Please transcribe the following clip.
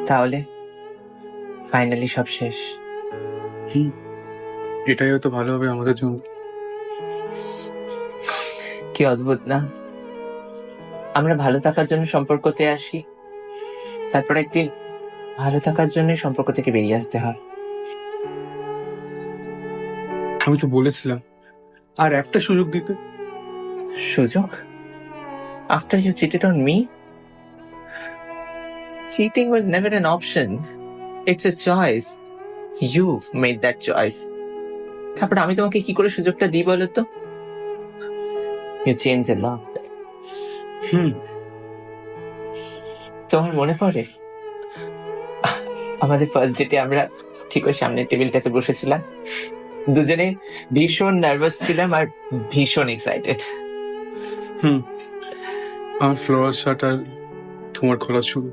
তাহলে ফাইনালি সব শেষ। এটাই হয়তো ভালো হবে আমাদের জন্য। কি অদ্ভুত না, আমরা ভালো থাকার জন্য সম্পর্কতে আসি, তারপর একদিন ভালো থাকার জন্য সম্পর্ক থেকে বেরিয়ে আসতে হয়। আমি তো বলেছিলাম আর একটা সুযোগ দিতে। সুযোগ? After you cheated on me? Cheating was never an option. It's a choice. You made that choice. তারপর আমি তোমাকে কি করে সুযোগটা দিই বলো তো? You change a lot. তোমার মনে পড়ে আমাদের ফার্স্ট ডেটে আমরা ঠিক ওই সামনের টেবিলটাতে বসেছিলাম, দুজনে ভীষণ নার্ভাস ছিলাম আর ভীষণ এক্সাইটেড। আমার ফ্লোরাল শার্ট আর তোমার খোলা শুরু।